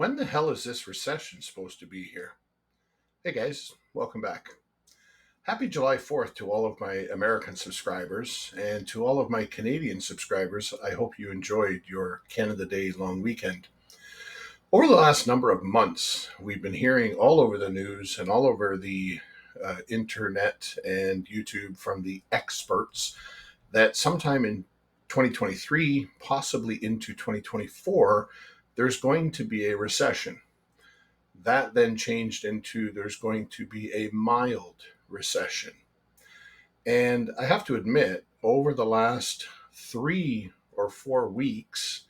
When the hell is this recession supposed to be here? Hey guys, welcome back. Happy July 4th to all of my American subscribers, and to all of my Canadian subscribers. I hope you enjoyed your Canada Day long weekend. Over the last number of months, we've been hearing all over the news and all over the internet and YouTube from the experts that sometime in 2023, possibly into 2024, there's going to be a recession. That then changed into there's going to be a mild recession. And I have to admit, over the last 3 or 4 weeks,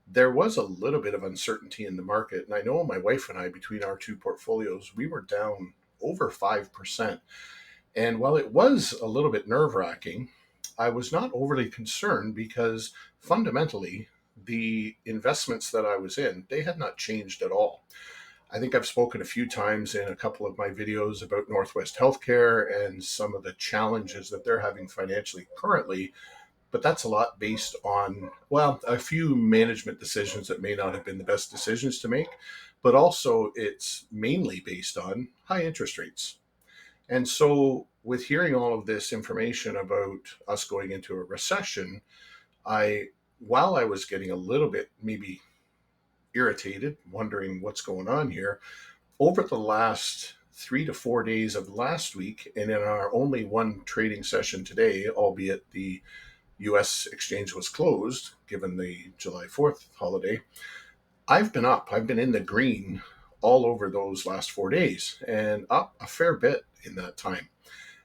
there was a little bit of uncertainty in the market. And I know my wife and I, between our two portfolios, we were down over 5%. And while it was a little bit nerve wracking, I was not overly concerned because fundamentally, the investments that I was in, they had not changed at all. I think I've spoken a few times in a couple of my videos about Northwest Healthcare and some of the challenges that they're having financially currently, but that's a lot based on, well, a few management decisions that may not have been the best decisions to make, but also it's mainly based on high interest rates. And so, with hearing all of this information about us going into a recession, while I was getting a little bit maybe irritated, wondering what's going on here, over the last 3 to 4 days of last week, and in our only one trading session today, albeit the US exchange was closed given the July 4th holiday, I've been up. I've been in the green all over those last 4 days and up a fair bit in that time.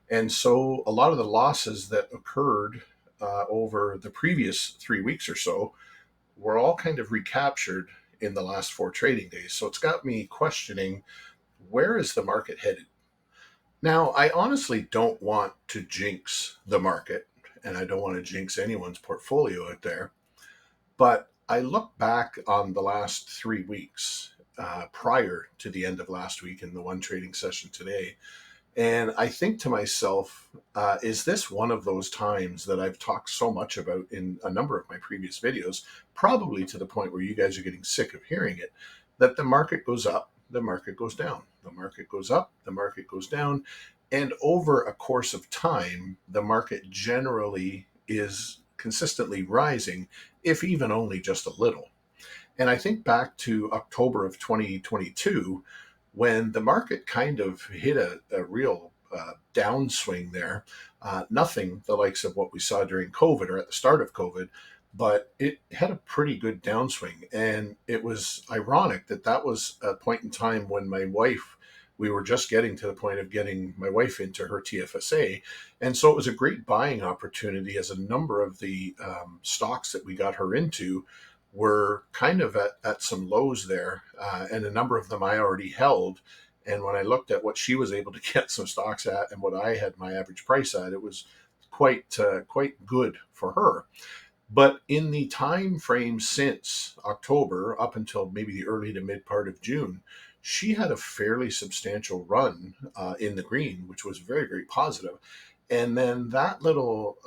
And so a lot of the losses that occurred over the previous 3 weeks or so were all kind of recaptured in the last four trading days. So it's got me questioning, where is the market headed? Now, I honestly don't want to jinx the market, and I don't want to jinx anyone's portfolio out there. But I look back on the last 3 weeks prior to the end of last week in the one trading session today, and I think to myself, is this one of those times that I've talked so much about in a number of my previous videos, probably to the point where you guys are getting sick of hearing it, that the market goes up, the market goes down, the market goes up, the market goes down. And over a course of time, the market generally is consistently rising, if even only just a little. And I think back to October of 2022, when the market kind of hit a real downswing there. Nothing the likes of what we saw during COVID or at the start of COVID, but it had a pretty good downswing. And it was ironic that that was a point in time when we were just getting to the point of getting my wife into her TFSA. And so it was a great buying opportunity, as a number of the stocks that we got her into were kind of at some lows there, and a number of them I already held. And when I looked at what she was able to get some stocks at and what I had my average price at, it was quite good for her. But in the time frame since October up until maybe the early to mid part of June, she had a fairly substantial run in the green, which was very, very positive. And then that little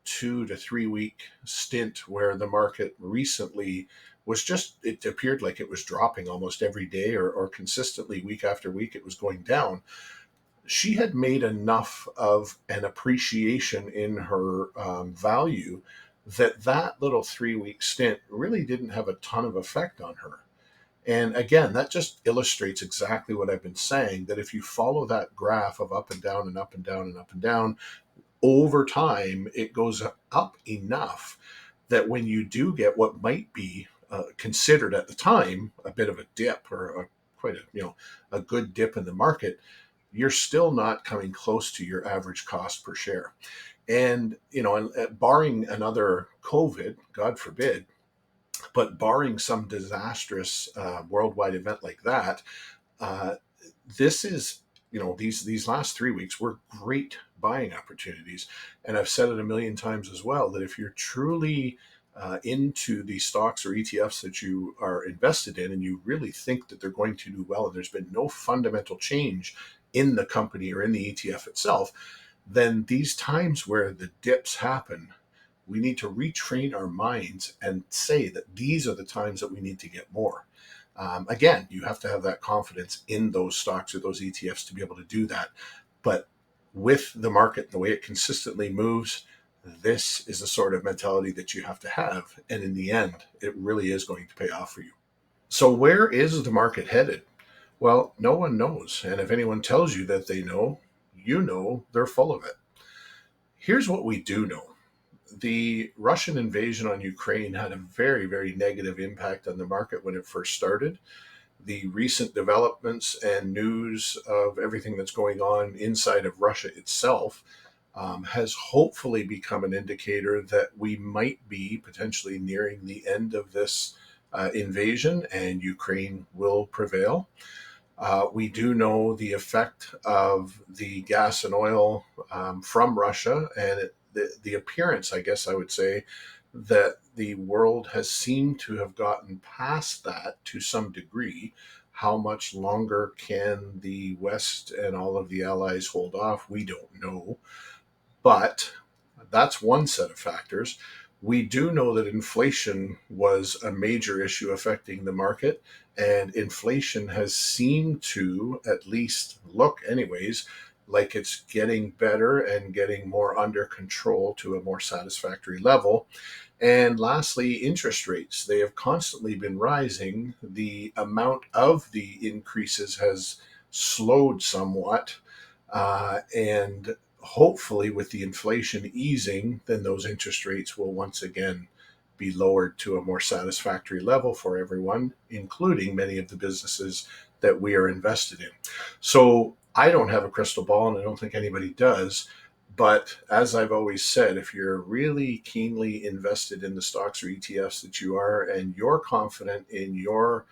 2 to 3 week stint where the market recently was just, it appeared like it was dropping almost every day, or consistently week after week, it was going down. She had made enough of an appreciation in her value that little 3 week stint really didn't have a ton of effect on her. And again, that just illustrates exactly what I've been saying, that if you follow that graph of up and down and up and down and up and down, over time, it goes up enough that when you do get what might be considered at the time a bit of a dip, or quite a good dip in the market, you're still not coming close to your average cost per share. And, barring another COVID, God forbid, but barring some disastrous worldwide event like that, uh, this is, these last 3 weeks were great buying opportunities. And I've said it a million times as well, that if you're truly into the stocks or ETFs that you are invested in, and you really think that they're going to do well, and there's been no fundamental change in the company or in the ETF itself, then these times where the dips happen, we need to retrain our minds and say that these are the times that we need to get more. Again, you have to have that confidence in those stocks or those ETFs to be able to do that. But with the market, the way it consistently moves, this is the sort of mentality that you have to have. And in the end, it really is going to pay off for you. So, where is the market headed? Well, no one knows. And if anyone tells you that they know, you know they're full of it. Here's what we do know: the Russian invasion on Ukraine had a very, very negative impact on the market when it first started. The recent developments and news of everything that's going on inside of Russia itself has hopefully become an indicator that we might be potentially nearing the end of this invasion and Ukraine will prevail. We do know the effect of the gas and oil from Russia, and the appearance, I guess I would say, that the world has seemed to have gotten past that to some degree. How much longer can the West and all of the allies hold off? We don't know. But that's one set of factors. We do know that inflation was a major issue affecting the market, and inflation has seemed to, at least look, anyways, like it's getting better and getting more under control to a more satisfactory level. And lastly, interest rates. They have constantly been rising. The amount of the increases has slowed somewhat. And hopefully, with the inflation easing, then those interest rates will once again be lowered to a more satisfactory level for everyone, including many of the businesses that we are invested in. So I don't have a crystal ball, and I don't think anybody does. But as I've always said, if you're really keenly invested in the stocks or ETFs that you are, and you're confident in your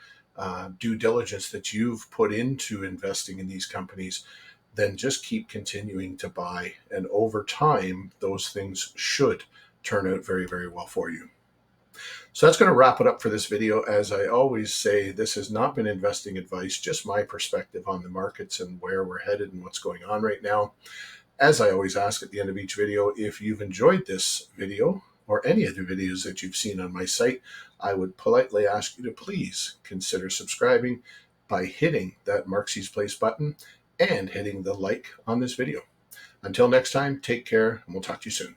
due diligence that you've put into investing in these companies, then just keep continuing to buy. And over time, those things should turn out very, very well for you. So that's going to wrap it up for this video. As I always say, this has not been investing advice, just my perspective on the markets and where we're headed and what's going on right now. As I always ask at the end of each video, if you've enjoyed this video or any of the videos that you've seen on my site, I would politely ask you to please consider subscribing by hitting that Marxie's Place button and hitting the like on this video. Until next time, take care, and we'll talk to you soon.